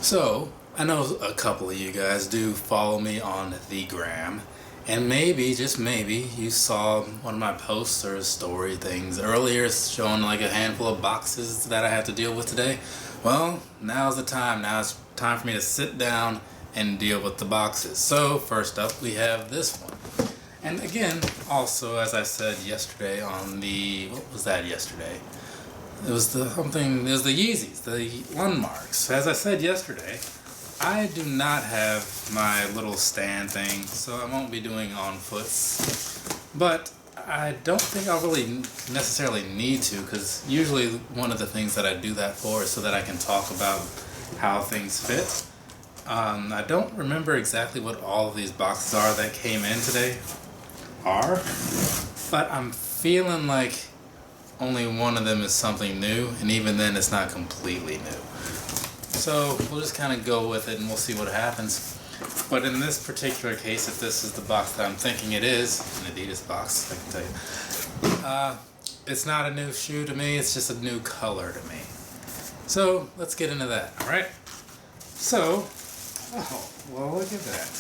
So, I know a couple of you guys do follow me on the gram, and maybe, just maybe, you saw one of my posts or story things earlier showing like a handful of boxes that I have to deal with today. Well, now's the time. Now it's time for me to sit down and deal with the boxes. So, first up, we have this one. And again, also, as I said yesterday on the, what was that yesterday? It was the Yeezys, the landmarks. As I said yesterday, I do not have my little stand thing, so I won't be doing on foots. But I don't think I'll really necessarily need to, because usually one of the things that I do that for is so that I can talk about how things fit. I don't remember exactly what all of these boxes are that came in today but I'm feeling like only one of them is something new, and even then it's not completely new. So we'll just kind of go with it and we'll see what happens. But in this particular case, if this is the box that I'm thinking it is, an Adidas box, I can tell you, it's not a new shoe to me, it's just a new color to me. So let's get into that, alright? So, oh, well, look at that.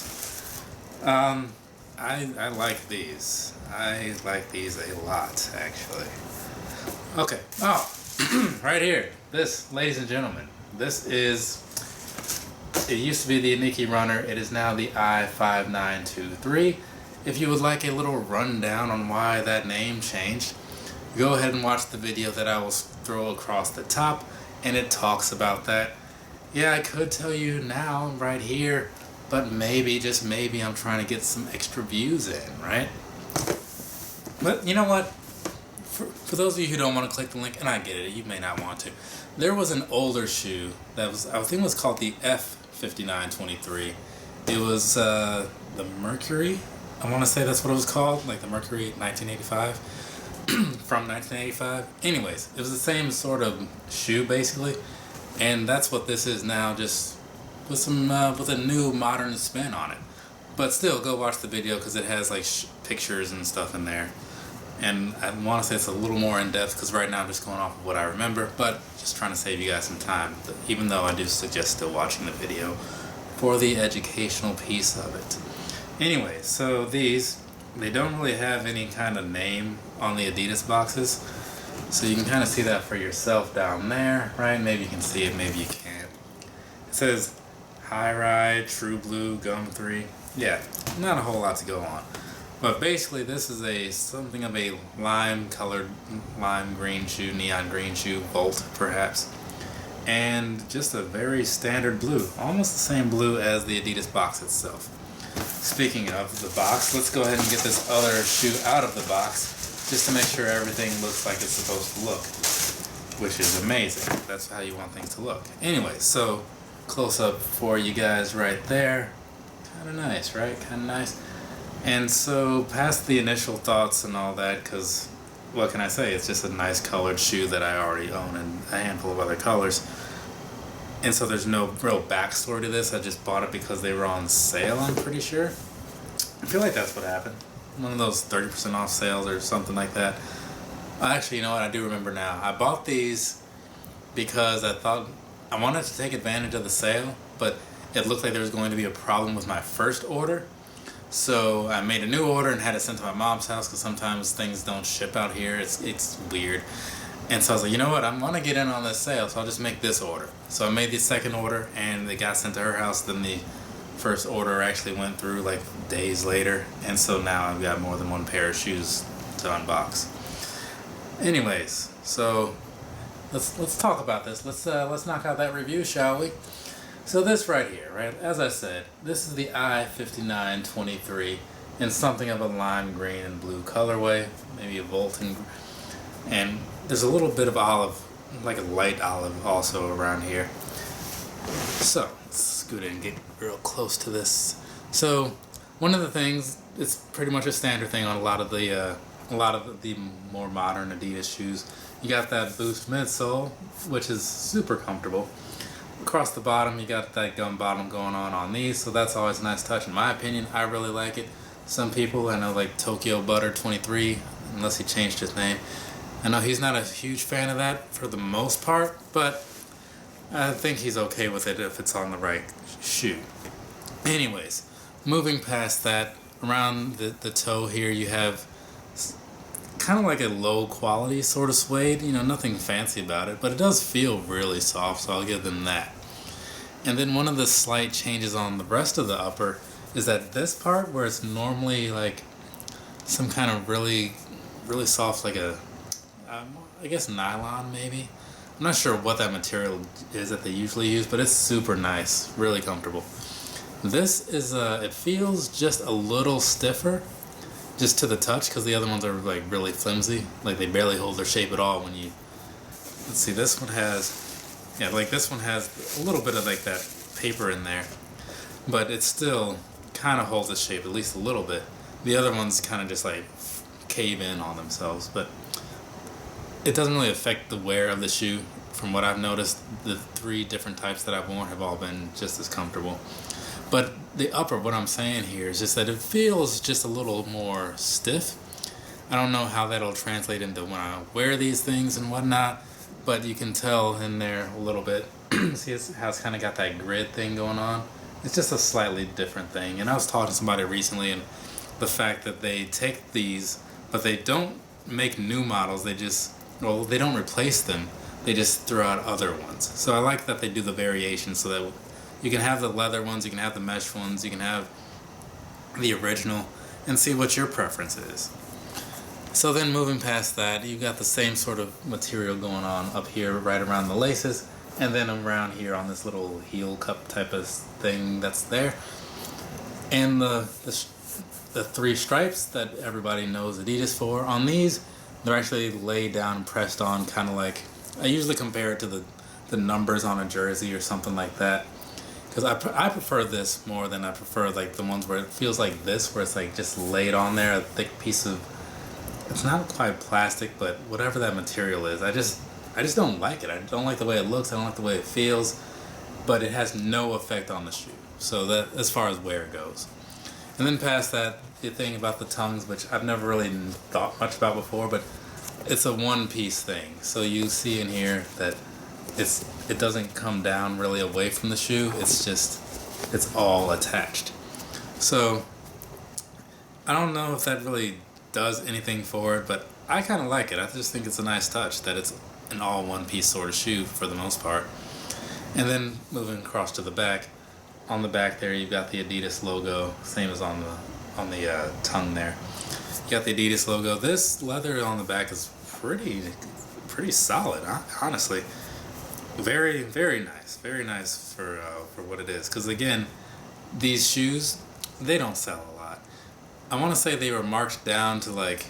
I like these. I like these a lot, actually. Okay, right here. This, ladies and gentlemen, this is, it used to be the Iniki Runner. It is now the I-5923. If you would like a little rundown on why that name changed, go ahead and watch the video that I will throw across the top, and it talks about that. Yeah, I could tell you now, right here, but maybe, just maybe, I'm trying to get some extra views in, right? But you know what? For those of you who don't want to click the link, and I get it, you may not want to, there was an older shoe that was, I think it was called the F-5923. It was the Mercury, I want to say that's what it was called, like the Mercury 1985, from 1985. Anyways, it was the same sort of shoe basically, and that's what this is now, just with some with a new modern spin on it. But still, go watch the video because it has like pictures and stuff in there. And I want to say it's a little more in depth because right now I'm just going off of what I remember, but just trying to save you guys some time, even though I do suggest still watching the video for the educational piece of it. Anyway, so these, they don't really have any kind of name on the Adidas boxes, so you can kind of see that for yourself down there, right? Maybe you can see it, maybe you can't. It says High Ride, True Blue, Gum 3. Yeah, not a whole lot to go on. But basically this is something of a lime colored, lime green shoe, neon green shoe, Volt perhaps. And just a very standard blue, almost the same blue as the Adidas box itself. Speaking of the box, let's go ahead and get this other shoe out of the box just to make sure everything looks like it's supposed to look, which is amazing. That's how you want things to look. Anyway, so close up for you guys right there. Kind of nice, right? Kind of nice. And so past the initial thoughts and all that, because what can I say? It's just a nice colored shoe that I already own in a handful of other colors. And so there's no real backstory to this. I just bought it because they were on sale, I'm pretty sure. I feel like that's what happened. One of those 30% off sales or something like that. Actually, you know what? I do remember now. I bought these because I thought I wanted to take advantage of the sale, but it looked like there was going to be a problem with my first order. So I made a new order and had it sent to my mom's house because sometimes things don't ship out here. It's weird. And so I was like, you know what, I'm going to get in on this sale, so I'll just make this order. So I made the second order and it got sent to her house. Then the first order actually went through like days later. And so now I've got more than one pair of shoes to unbox. Anyways, so let's talk about this. Let's knock out that review, shall we? So this right here, right, as I said, this is the I-5923 in something of a lime green and blue colorway, maybe a Volt, and there's a little bit of olive, like a light olive also around here. So let's scoot in and get real close to this. So one of the things, it's pretty much a standard thing on a lot of the more modern Adidas shoes. You got that Boost midsole, which is super comfortable. Across the bottom, you got that gum bottom going on these, so that's always a nice touch in my opinion. I really like it. Some people, I know, like Tokyo Butter 23, unless he changed his name, I know he's not a huge fan of that for the most part, but I think he's okay with it if it's on the right shoe. Anyways, moving past that, around the toe here you have kind of like a low quality sort of suede, you know, nothing fancy about it, but it does feel really soft, so I'll give them that. And then one of the slight changes on the rest of the upper is that this part where it's normally like some kind of really soft, like a I guess nylon maybe. I'm not sure what that material is that they usually use, but it's super nice, really comfortable. This is it feels just a little stiffer, just to the touch, because the other ones are like really flimsy, like they barely hold their shape at all when you. Let's see, this one has, yeah, like this one has a little bit of like that paper in there, but it still kind of holds its shape at least a little bit. The other ones kind of just like cave in on themselves, but it doesn't really affect the wear of the shoe. From what I've noticed, the 3 different types that I've worn have all been just as comfortable. But the upper, what I'm saying here is just that it feels just a little more stiff. I don't know how that'll translate into when I wear these things and whatnot, but you can tell in there a little bit. See how it's kind of got that grid thing going on? It's just a slightly different thing. And I was talking to somebody recently, and the fact that they take these, but they don't make new models, they just, well, they don't replace them, they just throw out other ones. So I like that they do the variation so that you can have the leather ones, you can have the mesh ones, you can have the original, and see what your preference is. So then moving past that, you've got the same sort of material going on up here right around the laces, and then around here on this little heel cup type of thing that's there. And the 3 stripes that everybody knows Adidas for, on these, they're actually laid down and pressed on, kind of like, I usually compare it to the numbers on a jersey or something like that. Because I prefer this more than I prefer like the ones where it feels like this, where it's like just laid on there, a thick piece of, it's not quite plastic, but whatever that material is, I just don't like it. I don't like the way it looks, I don't like the way it feels, but it has no effect on the shoe. So that, as far as wear goes. And then past that, the thing about the tongues, which I've never really thought much about before, but it's a one-piece thing. So you see in here that it doesn't come down really away from the shoe. It's all attached. So I don't know if that really does anything for it, but I kind of like it. I just think it's a nice touch that it's an all one-piece sort of shoe for the most part. And then moving across to the back, on the back there you've got the Adidas logo, same as on the tongue there. You got the Adidas logo. This leather on the back is pretty solid, honestly. Very nice for what it is. Because again, these shoes, they don't sell a lot. I want to say they were marked down to like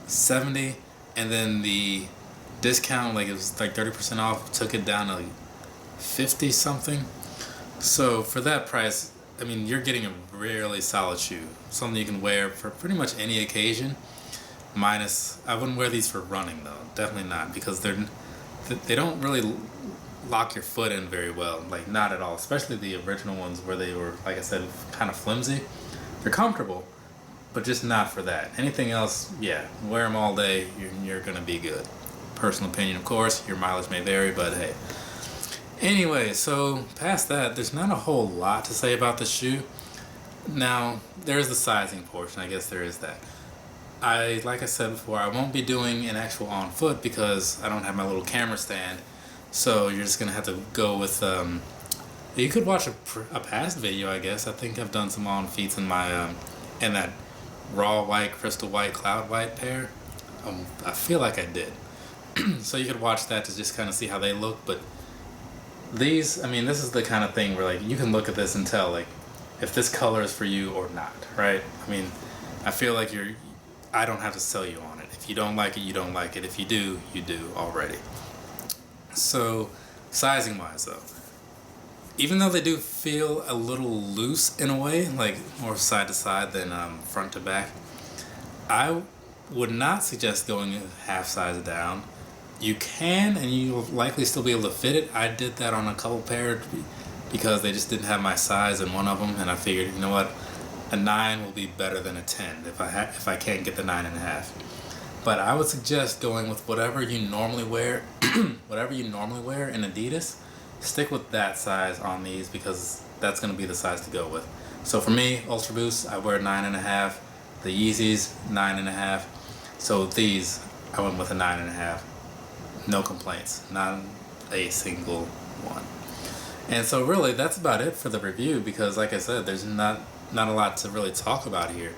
70, and then the discount, like it was like 30% off, took it down to like 50 something. So for that price, I mean, you're getting a really solid shoe, something you can wear for pretty much any occasion. Minus, I wouldn't wear these for running though, definitely not, because they don't really lock your foot in very well, like not at all, especially the original ones where they were, like I said, kind of flimsy. They're comfortable, but just not for that. Anything else, yeah, wear them all day, you're gonna be good. Personal opinion, of course, your mileage may vary, but hey. Anyway, so past that, there's not a whole lot to say about the shoe. Now, there's the sizing portion, I guess there is that. Like I said before, I won't be doing an actual on foot because I don't have my little camera stand. So you're just gonna have to go with. You could watch a past video, I guess. I think I've done some on feet in my in that raw white, crystal white, cloud white pair. I feel like I did. So you could watch that to just kind of see how they look. But these, I mean, this is the kind of thing where like you can look at this and tell like if this color is for you or not, right? I mean, I feel like I don't have to sell you on it. If you don't like it, you don't like it. If you do, you do already. So, sizing wise though, even though they do feel a little loose in a way, like more side to side than front to back, I would not suggest going half size down. You can, and you'll likely still be able to fit it. I did that on a couple pairs because they just didn't have my size in one of them, and I figured, you know what, a 9 will be better than a 10 if I can't get the 9.5. But I would suggest going with whatever you normally wear, whatever you normally wear in Adidas, stick with that size on these because that's going to be the size to go with. So for me, Ultra Boost, I wear 9.5. The Yeezys, 9.5. So these, I went with a 9.5. No complaints, not a single one. And so really, that's about it for the review because, like I said, there's not a lot to really talk about here.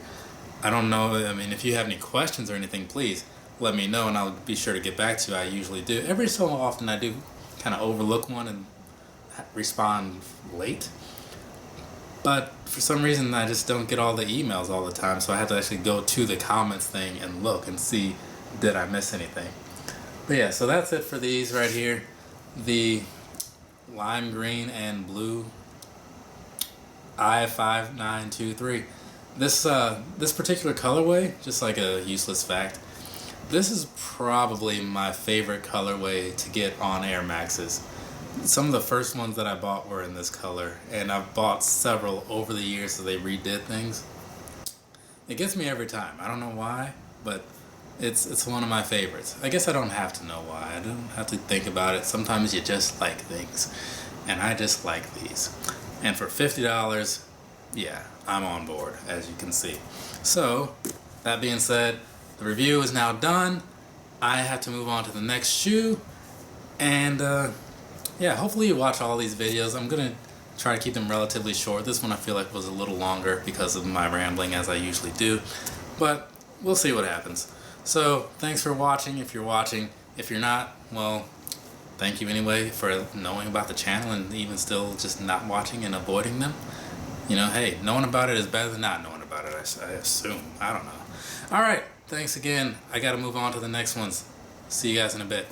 I don't know. I mean, if you have any questions or anything, please let me know, and I'll be sure to get back to you. I usually do. Every so often, I do kind of overlook one and respond late. But for some reason, I just don't get all the emails all the time, so I have to actually go to the comments thing and look and see, did I miss anything? But yeah, so that's it for these right here. The lime green and blue I-5923. This particular colorway, just like a useless fact, this is probably my favorite colorway to get on Air Maxes. Some of the first ones that I bought were in this color, and I've bought several over the years so they redid things. It gets me every time. I don't know why, but it's one of my favorites. I guess I don't have to know why. I don't have to think about it. Sometimes you just like things, and I just like these. And for $50, yeah, I'm on board, as you can see. So, that being said, the review is now done. I have to move on to the next shoe, and yeah, hopefully you watch all these videos. I'm gonna try to keep them relatively short. This one I feel like was a little longer because of my rambling, as I usually do, but we'll see what happens. So thanks for watching if you're watching. If you're not, well, thank you anyway for knowing about the channel and even still just not watching and avoiding them. You know, hey, knowing about it is better than not knowing about it, I assume. I don't know. Alright, thanks again. I gotta move on to the next ones. See you guys in a bit.